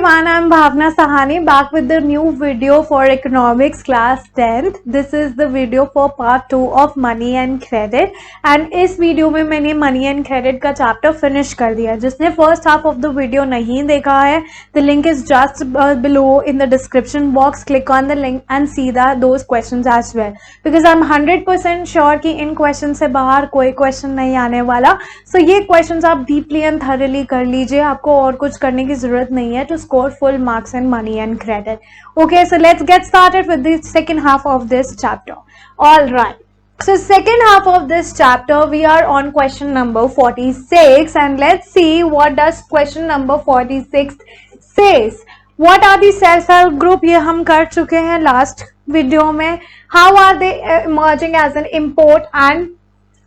everyone, I'm Bhavna Sahani back with the new video for economics class 10th. This is the video for part 2 of money and credit and इस video में मैंने money and credit का chapter finish कर दिया. जिसने first half of the video नहीं देखा है, the link is just below in the description box. Click on the link and see those questions as well, because I'm 100% sure कि इन question से बाहर कोई क्वेश्चन नहीं आने वाला. So ये क्वेश्चंस आप डीपली एंड थॉरली कर लीजिए, आपको और कुछ करने की जरूरत नहीं है to score full marks in money and credit. Okay, so let's get started with the second half of this chapter. All right. So second half of this chapter, we are on question number 46 and let's see what does question number 46 says. What are the self-help group? ये हम कर चुके हैं last video में. How are they emerging as an important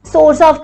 source of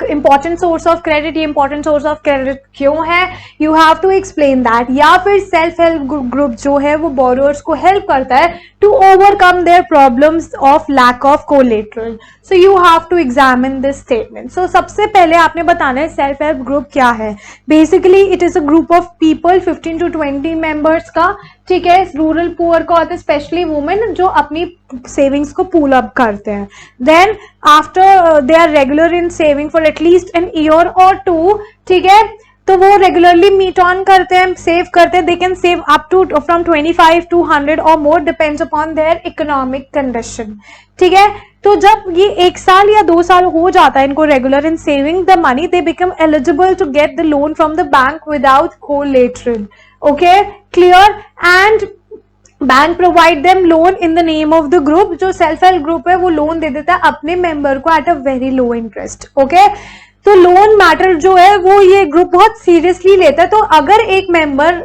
credit? ये important source of credit क्यों है? You have to explain that. या फिर self help group जो है वो borrowers को help करता है to overcome their problems of lack of collateral. So you have to examine this statement. So सबसे पहले आपने बताना है self help group क्या है. Basically it is a group of people 15 to 20 members का, ठीक है, रूरल पुअर को आते हैं, स्पेशली वुमेन जो अपनी सेविंग्स को पूल अप करते हैं. Then after they are regular in saving for at least an year और टू, ठीक है, तो वो रेगुलरली मीट ऑन करते हैं, सेव करते हैं. They can save up to from 25 to 100 और more, depends upon their economic condition. ठीक है, तो जब ये 1 साल या 2 साल हो जाता है इनको regular in saving the money, they become eligible to get the loan from the bank without collateral. Okay, clear? And bank provide them loan in the name of the group. जो सेल्फ हेल्प ग्रुप है वो loan दे देता है अपने member को at a very low interest. Okay, तो loan matter जो है वो ये ग्रुप बहुत सीरियसली लेता है. तो अगर एक मेंबर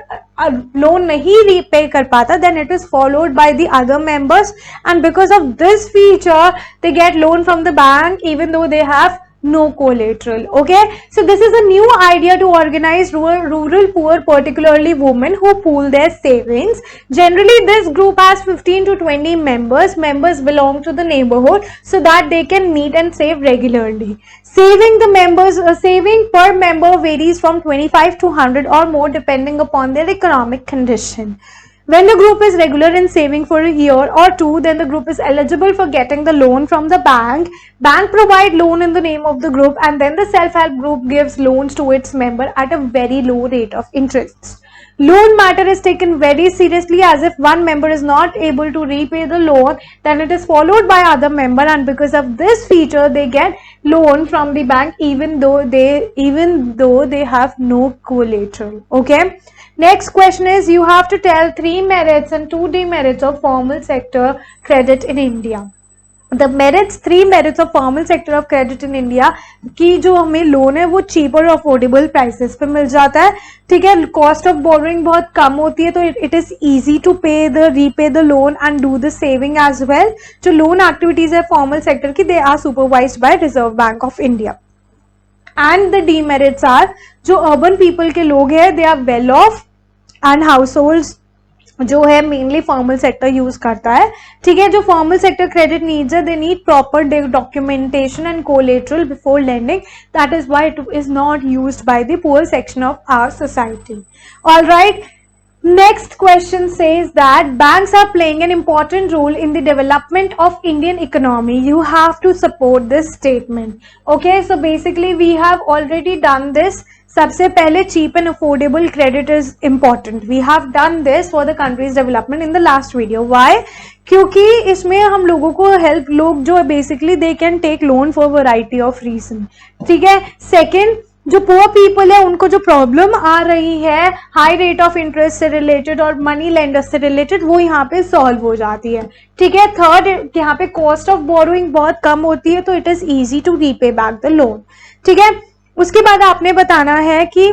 लोन नहीं रीपे कर पाता, then it is followed by the other members and because of this feature they get loan from the bank even though they have no collateral. Okay, so this is a new idea to organize rural poor, particularly women who pool their savings. Generally this group has 15 to 20 members belong to the neighborhood so that they can meet and save regularly. Saving per member varies from 25 to 100 or more depending upon their economic condition. When the group is regular in saving for a year or two, then the group is eligible for getting the loan from the bank. Bank provide loan in the name of the group and then the self-help group gives loans to its member at a very low rate of interest. Loan matter is taken very seriously, as if one member is not able to repay the loan, then it is followed by other member, and because of this feature they get loan from the bank even though they have no collateral. Okay, next question is you have to tell 3 merits and 2 demerits of formal sector credit in India. The merits, 3 merits of formal sector of credit in India कि जो हमें loan है वो cheap और affordable prices पे मिल जाता है. ठीक है, cost of borrowing बहुत कम होती है, तो it is easy to repay the loan and do the saving as well. जो loan activities है formal sector की, they are supervised by Reserve Bank of India. And the demerits are जो urban people के लोग हैं, they are well off and households जो है mainly formal sector use करता है. ठीक है, जो फॉर्मल सेक्टर क्रेडिट नीड्स है, they need proper documentation and collateral before lending. That is why it is not used by the poor section of our society. Alright, next question says that banks are playing an important role in the development of Indian economy. You have to support this statement. Okay, so basically we have already done this. सबसे पहले cheap and affordable credit is important. We have done this for the country's development in the last video. Why? क्योंकि इसमें हम लोगों को help, लोग जो basically they can take loan for variety of reason. ठीक है. Second, जो पुअर पीपल है उनको जो प्रॉब्लम आ रही है हाई रेट ऑफ इंटरेस्ट से रिलेटेड और मनी लेंडर से रिलेटेड, वो यहाँ पे सॉल्व हो जाती है. ठीक है. थर्ड, यहाँ पे कॉस्ट ऑफ बोरोइंग बहुत कम होती है, तो it is easy to repay back the loan. ठीक है. उसके बाद आपने बताना है कि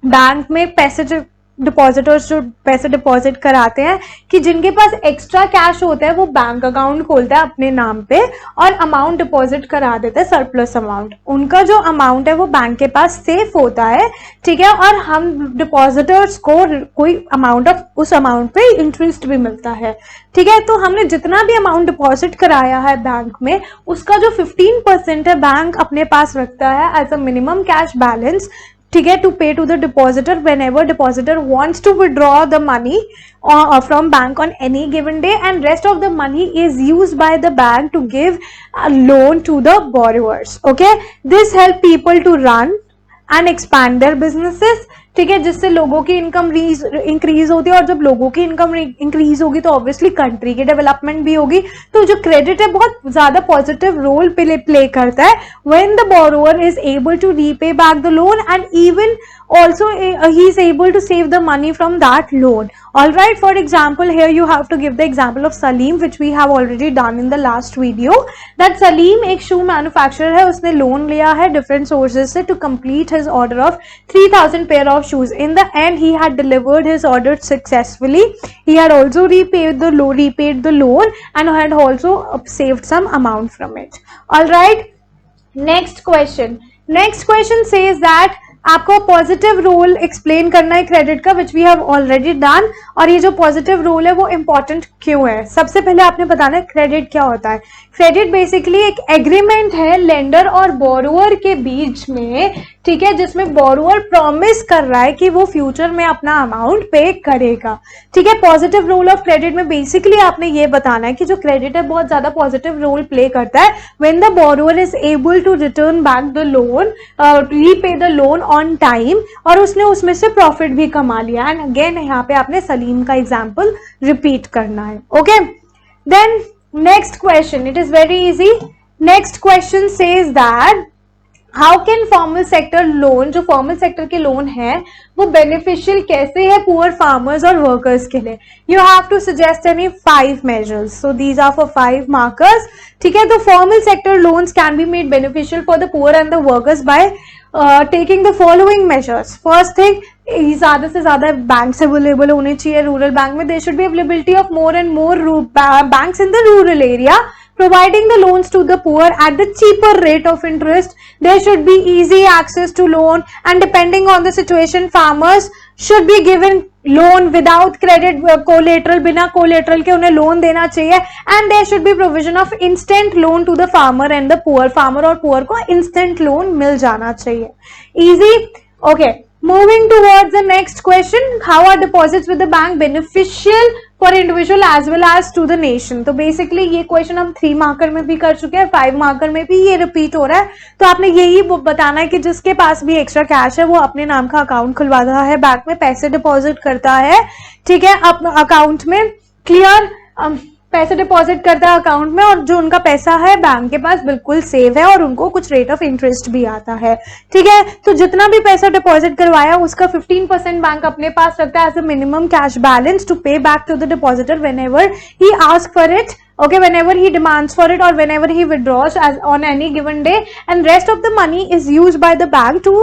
बैंक में पैसे जो डिपॉजिटर्स जो पैसे डिपॉजिट कराते हैं कि जिनके पास एक्स्ट्रा कैश होता है वो बैंक अकाउंट खोलता है अपने नाम पे और अमाउंट डिपॉजिट करा देता है, सरप्लस अमाउंट. उनका जो अमाउंट है वो बैंक के पास सेफ होता है. ठीक है, और हम डिपॉजिटर्स को कोई अमाउंट ऑफ उस अमाउंट पे इंटरेस्ट भी मिलता है. ठीक है, तो हमने जितना भी अमाउंट डिपॉजिट कराया है बैंक में, उसका जो 15% है बैंक अपने पास रखता है as a minimum cash balance ठीक है, to pay to the depositor whenever depositor wants to withdraw the money from bank on any given day, and rest of the money is used by the bank to give a loan to the borrowers. Okay, this help people to run and expand their businesses. ठीक है, जिससे लोगों की income increase होती है, और जब लोगों की इनकम इंक्रीज होगी तो ऑब्वियसली कंट्री की डेवलपमेंट भी होगी. तो जो क्रेडिट है बहुत ज्यादा पॉजिटिव रोल प्ले करता है when the borrower is able to repay back the loan and even also he is able to save the money from that loan. All right, for example, here you have to give the example of Salim, which we have already done in the last video. That Salim एक shoe manufacturer है, उसने loan लिया है different sources से to complete his order of 3000 pair of shoes. In the end, he had delivered his order successfully. He had also repaid the loan and had also saved some amount from it. All right, next question says that आपको positive role explain करना है credit का, which we have already done. और ये जो positive role है वो important क्यों है? सबसे पहले आपने बताना है क्रेडिट क्या होता है. क्रेडिट बेसिकली एक एग्रीमेंट है लेंडर और बोरोअर के बीच में, ठीक है, जिसमें बोरोअर प्रॉमिस कर रहा है कि वो फ्यूचर में अपना अमाउंट पे करेगा. ठीक है, पॉजिटिव रोल ऑफ क्रेडिट में बेसिकली आपने ये बताना है कि जो क्रेडिट है बहुत ज्यादा पॉजिटिव रोल प्ले करता है when the borrower is able to return back the loan, repay the loan on time, और उसने उसमें से प्रॉफिट भी कमा लिया. एंड अगेन यहाँ पे आपने सलीम का एग्जाम्पल रिपीट करना है. Okay, then next question, it is very easy. Next question says that how can formal sector loan, जो फॉर्मल सेक्टर के लोन है वो बेनिफिशियल कैसे है पुअर फार्मर्स और वर्कर्स के लिए. You have to suggest any 5 measures, so these are for 5 markers. ठीक है, तो formal sector loans can be made beneficial for the poor and the workers by taking the following measures. First thing, ज्यादा से ज्यादा banks available होने चाहिए rural bank में. There should be availability of more and more banks in the rural area providing the loans to the poor at the cheaper rate of interest. There should be easy access to loan, and depending on the situation, farmers should be given loan without credit collateral, बिना collateral के उन्हें loan देना चाहिए. And there should be provision of instant loan to the farmer and the poor. Farmer और poor को instant loan मिल जाना चाहिए. Easy? Okay. Moving towards the next question, how are deposits with the bank beneficial for individual as well as to the nation? तो basically ये question हम 3 marker में भी कर चुके हैं, 5 मार्कर में भी ये रिपीट हो रहा है. तो आपने यही बताना है कि जिसके पास भी एक्स्ट्रा कैश है वो अपने नाम का अकाउंट खुलवाता है बैंक में, पैसे डिपॉजिट करता है. ठीक है, अपने अकाउंट में क्लियर पैसे डिपॉजिट करता है अकाउंट में, और जो उनका पैसा है बैंक के पास बिल्कुल सेव है और उनको कुछ रेट ऑफ इंटरेस्ट भी आता है. ठीक है, तो जितना भी पैसा डिपॉजिट करवाया उसका 15% बैंक अपने पास रखता है as a minimum cash balance to pay back to the depositor whenever he ask for it. Okay, whenever he demands for it or whenever he withdraws as on any given day, and rest of the money is used by the bank to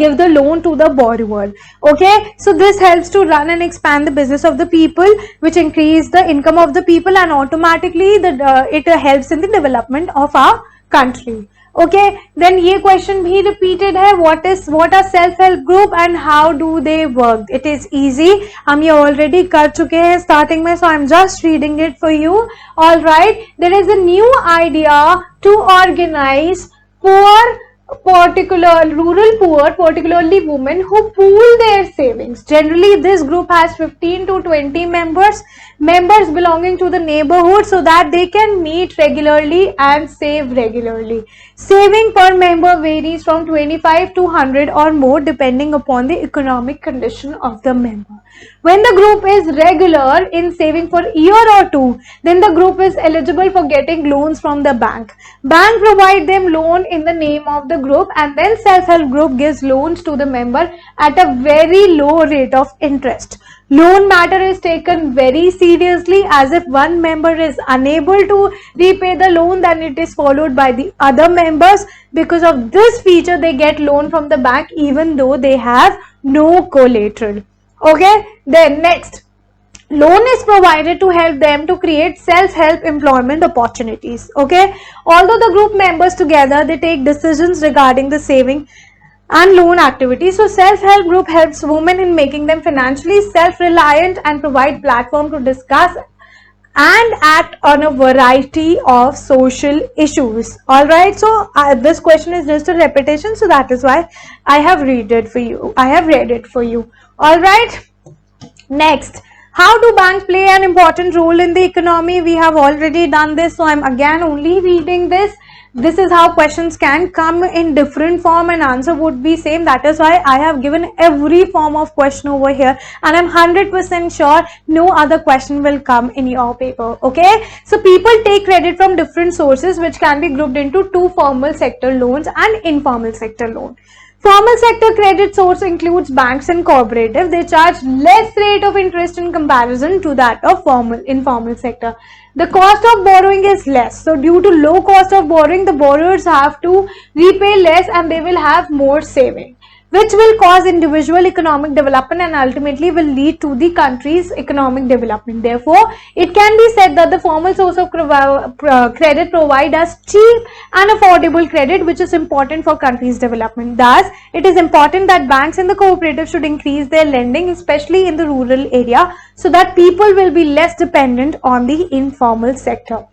give the loan to the borrower. Okay, so this helps to run and expand the business of the people, which increase the income of the people, and automatically it helps in the development of our country. Okay, then ये question भी repeated है, what are self help group and how do they work? It is easy, हम ये already कर चुके हैं starting में, so I'm just reading it for you. All right, there is a new idea to organize rural poor, particularly women who pool their savings. Generally this group has 15 to 20 members belonging to the neighborhood, so that they can meet regularly and save regularly. Saving per member varies from 25 to 100 or more depending upon the economic condition of the member. When the group is regular in saving for a year or two, then the group is eligible for getting loans from the bank. Bank provide them loan in the name of the group, and then self-help group gives loans to the member at a very low rate of interest. Loan matter is taken very seriously, as if one member is unable to repay the loan, then it is followed by the other members. Because of this feature, they get loan from the bank even though they have no collateral. Okay, then next, loan is provided to help them to create self-help employment opportunities. Okay, although the group members together, they take decisions regarding the saving and loan activities. So self-help group helps women in making them financially self-reliant and provide platform to discuss and act on a variety of social issues. All right, so this question is just a repetition, so that is why I have read it for you. All right, next, how do banks play an important role in the economy? We have already done this, so I'm again only reading this. This is how questions can come in different form and answer would be same. That is why I have given every form of question over here, and I'm 100% sure no other question will come in your paper. Okay, so people take credit from different sources, which can be grouped into two: formal sector loans and informal sector loan. Formal sector credit source includes banks and cooperatives. They charge less rate of interest in comparison to that of informal sector. The cost of borrowing is less. So due to low cost of borrowing, the borrowers have to repay less and they will have more saving, which will cause individual economic development and ultimately will lead to the country's economic development. Therefore, it can be said that the formal source of credit provide us cheap and affordable credit, which is important for country's development. Thus, it is important that banks and the cooperatives should increase their lending, especially in the rural area, so that people will be less dependent on the informal sector.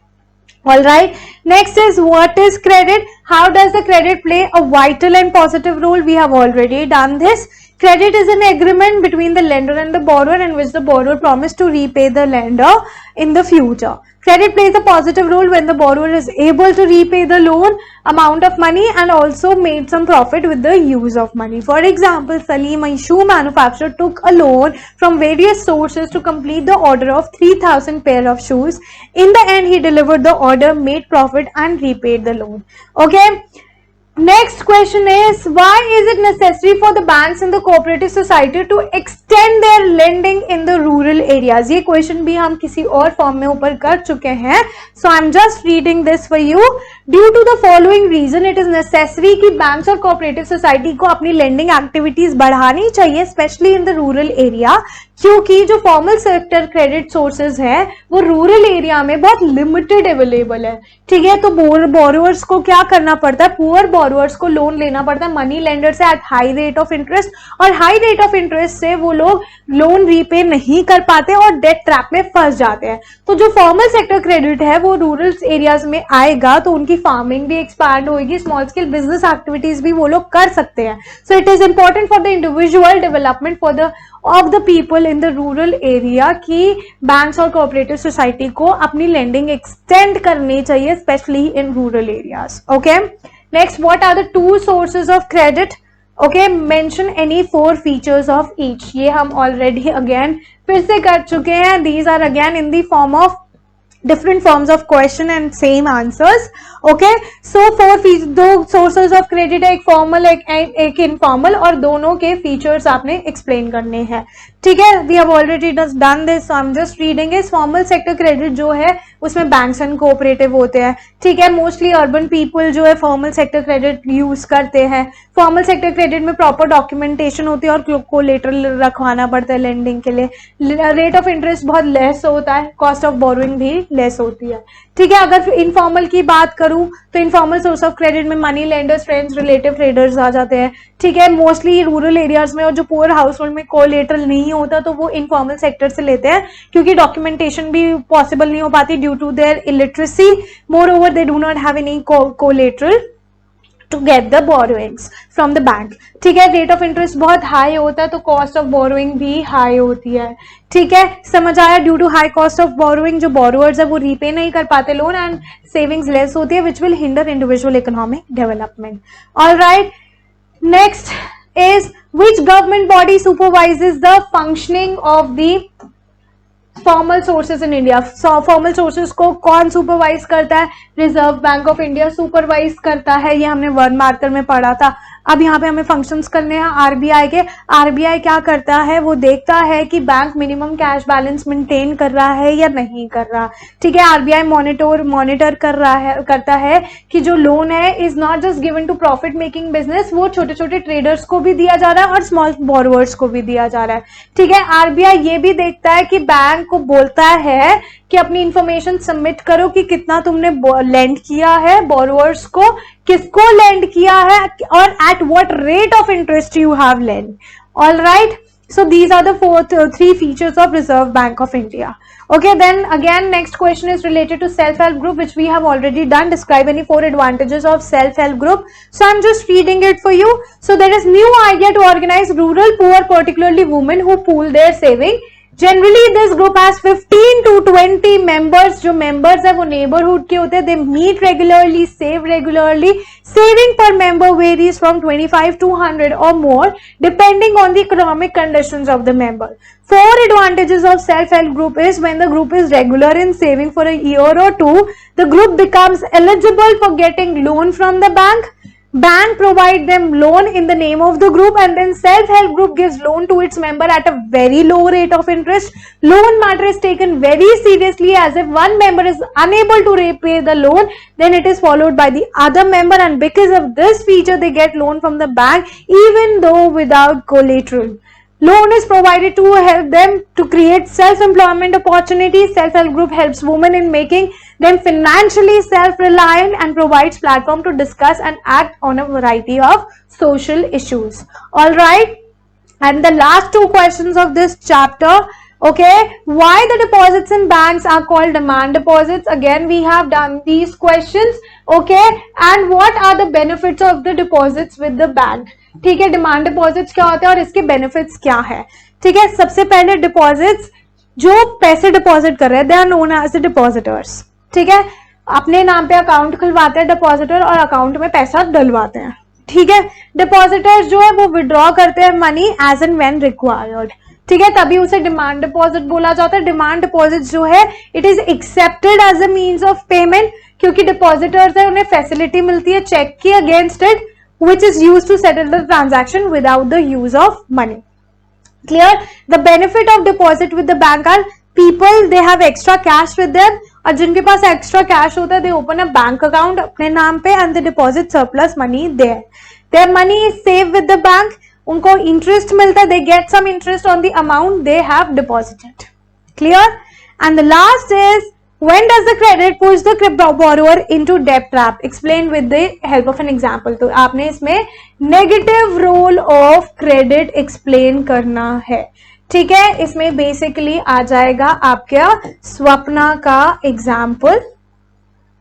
All right, next is, what is credit? How does the credit play a vital and positive role? We have already done this. Credit is an agreement between the lender and the borrower in which the borrower promised to repay the lender in the future. Credit plays a positive role when the borrower is able to repay the loan amount of money and also made some profit with the use of money. For example, Salim, a shoe manufacturer, took a loan from various sources to complete the order of 3,000 pair of shoes. In the end, he delivered the order, made profit and repaid the loan. Okay. Next question is, why is it necessary for the banks and the cooperative society to extend their lending in the rural areas? ये question भी हम किसी और form में ऊपर कर चुके हैं. So I'm just reading this for you. Due to the following reason, it is necessary कि banks और cooperative society को अपनी lending activities बढ़ानी चाहिए, especially in the rural area, क्योंकि जो फॉर्मल सेक्टर क्रेडिट सोर्सेज है वो रूरल एरिया में बहुत लिमिटेड अवेलेबल है. ठीक है, तो बोरोवर्स को क्या करना पड़ता है? पुअर बोरोवर्स को लोन लेना पड़ता है मनी लेंडर से at high rate of interest, और हाई रेट ऑफ इंटरेस्ट से वो लोग लोन रीपे नहीं कर पाते और डेट ट्रैप में फंस जाते हैं. तो जो फॉर्मल सेक्टर क्रेडिट है वो रूरल एरियाज में आएगा तो उनकी फार्मिंग भी एक्सपैंड होगी, स्मॉल स्केल बिजनेस एक्टिविटीज भी वो लोग कर सकते हैं. So it is important for the individual development for the of the people in the rural area कि बैंक्स और कोऑपरेटिव सोसाइटी को अपनी लेंडिंग एक्सटेंड करनी चाहिए, specially in rural areas. Okay, next, what are the two sources of credit? Okay, mention any 4 features of each. ये हम already again फिर से कर चुके हैं. These are again in the form of different forms of question and same answers. Okay, so 2 sources of credit है, एक formal एक informal, और दोनों के features आपने explain करने हैं. ठीक है, we have already done this, so I'm just reading it. Formal sector credit जो है उसमें banks and cooperative होते हैं. ठीक है, mostly urban people जो है formal sector credit use करते हैं. Formal sector credit में proper documentation होती है और collateral रखवाना पड़ता है lending के लिए. Rate of interest बहुत less होता है, cost of borrowing भी less होती है. ठीक है, अगर इनफॉर्मल की बात करूं तो इनफॉर्मल सोर्स ऑफ क्रेडिट में money lenders, friends, relative traders आ जाते हैं. ठीक है, मोस्टली रूरल एरियाज में और जो पुअर हाउस होल्ड में कोलेटरल नहीं होता तो वो इनफॉर्मल सेक्टर से लेते हैं क्योंकि डॉक्यूमेंटेशन भी पॉसिबल नहीं हो पाती due to their illiteracy. Moreover they do not have any collateral to get the borrowings from the bank. ठीक है, रेट ऑफ इंटरेस्ट बहुत हाई होता है तो कॉस्ट ऑफ बोरोइंग भी हाई होती है. ठीक है, समझ आया? Due to high cost of borrowing जो बोरोवर्स है वो रीपे नहीं कर पाते लोन एंड सेविंग्स लेस होती है which will hinder individual economic development. Alright, next is which government body supervises the functioning of the formal sources in India. Formal sources को कौन सुपरवाइज करता है? Reserve bank of India supervise करता है. ये हमने 1 मार्कर में पढ़ा था. अब यहाँ पे हमें फंक्शंस करने हैं आरबीआई के. आरबीआई क्या करता है? वो देखता है कि bank minimum cash balance maintain कर रहा है या नहीं कर रहा. ठीक है, आरबीआई मॉनिटर करता है कि जो लोन है is not just given to profit making business, वो छोटे छोटे ट्रेडर्स को भी दिया जा रहा है और स्मॉल बोरोवर्स को भी दिया जा रहा है. ठीक है, आरबीआई ये भी देखता है कि बैंक को बोलता है कि अपनी इंफॉर्मेशन सबमिट करो कि कितना तुमने लेंड किया है बोरोवर्स को, किसको लेंड किया है और at what rate of interest you have lend. All right, So these are the three features of Reserve Bank of India. Okay, then again next question is related to self-help group, which we have already done. Describe any 4 advantages of self-help group. So I'm just reading it for you. So there is new idea to organize rural poor, particularly women who pool their saving. Generally this group has 15 to 20 members. जो members है वो neighborhood के होते हैं. They meet regularly, save regularly. Saving per member varies from 25 to 100 or more depending on the economic conditions of the member. 4 advantages of self-help group is when the group is regular in saving for a year or two, the group becomes eligible for getting loan from the bank. Bank provide them loan in the name of the group, and then self-help group gives loan to its member at a very low rate of interest. Loan matter is taken very seriously, as if one member is unable to repay the loan, then it is followed by the other member, and because of this feature they get loan from the bank even though without collateral. Loan is provided to help them to create self-employment opportunities. Self-help group helps women in making them financially self-reliant and provides platform to discuss and act on a variety of social issues. All right, and the last 2 questions of this chapter. Okay, why the deposits in banks are called demand deposits? Again we have done these questions. Okay, and what are the benefits of the deposits with the bank? ठीक है, demand deposits क्या होते हैं और इसके benefits क्या है. ठीक है, सबसे पहले डिपॉजिट्स, जो पैसे डिपॉजिट कर रहे हैं they are known as the depositors. ठीक है, अपने नाम पे अकाउंट खुलवाते हैं डिपॉजिटर और अकाउंट में पैसा डलवाते हैं. ठीक है, डिपॉजिटर्स जो है वो विड्रॉ करते हैं money as and when required. ठीक है, तभी उसे डिमांड डिपॉजिट बोला जाता है. डिमांड डिपॉजिट जो है it is accepted as a means of payment, क्योंकि डिपॉजिटर्स है उन्हें फैसिलिटी मिलती है चेक की against it, which is used to settle the transaction without the use of money. Clear? The benefit of deposit with the bank are people, they have extra cash with them, और जिनके पास extra cash होता है they open a bank account अपने नाम पे and they deposit surplus money there. Their money is saved with the bank. उनको interest मिलता है, they get some interest on the amount they have deposited. Clear? And the last is, when does the credit push the borrower into debt trap? Explain with the help of an example. तो आपने इसमें negative role of credit explain करना है. ठीक है, इसमें basically आ जाएगा आपका स्वप्ना का example,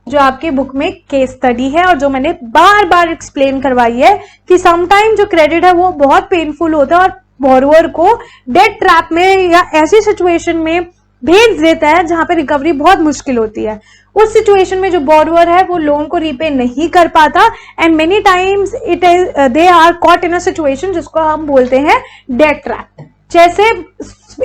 जो आपकी बुक में केस स्टडी है और जो मैंने बार बार एक्सप्लेन करवाई है कि समटाइम जो क्रेडिट है वो बहुत पेनफुल होता है और बोरोवर को डेट ट्रैप में या ऐसी सिचुएशन में भेज देता है जहां पे रिकवरी बहुत मुश्किल होती है. उस सिचुएशन में जो बोरोवर है वो लोन को रीपे नहीं कर पाता and many times it is they are caught in a situation जिसको हम बोलते हैं डेट ट्रैप. जैसे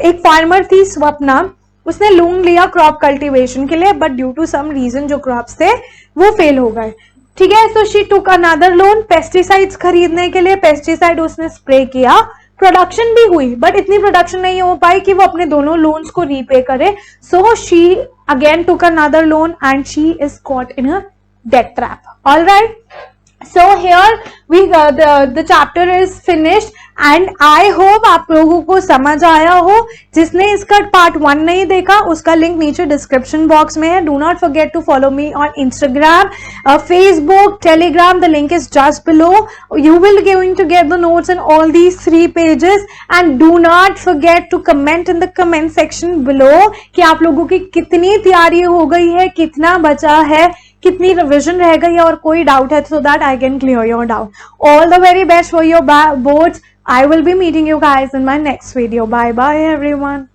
एक फार्मर थी स्वप्ना, उसने लोन लिया क्रॉप कल्टीवेशन के लिए but due to some reason जो क्रॉप्स थे वो फेल हो गए. ठीक है, so she took another loan pesticides खरीदने के लिए. पेस्टिसाइड उसने स्प्रे किया, प्रोडक्शन भी हुई बट इतनी प्रोडक्शन नहीं हो पाई कि वो अपने दोनों लोन्स को रीपे करे. So she again took another loan and she is cot in a debt trap. Alright, so here we the chapter is finished and I hope आप लोगों को समझ आया हो. जिसने इसका पार्ट 1 नहीं देखा उसका लिंक नीचे डिस्क्रिप्शन बॉक्स में है. Do not forget to follow me on Instagram, Facebook, Telegram. The link is just below. You will going to get the notes in all these 3 pages and do not forget to comment in the comment section below कि आप लोगों की कितनी तैयारी हो गई है, कितना बचा है, कितनी रिविजन रह गई है और कोई डाउट है so that I can clear your doubt. All the very best for your boards. I will be meeting you guys in my next video. Bye bye everyone.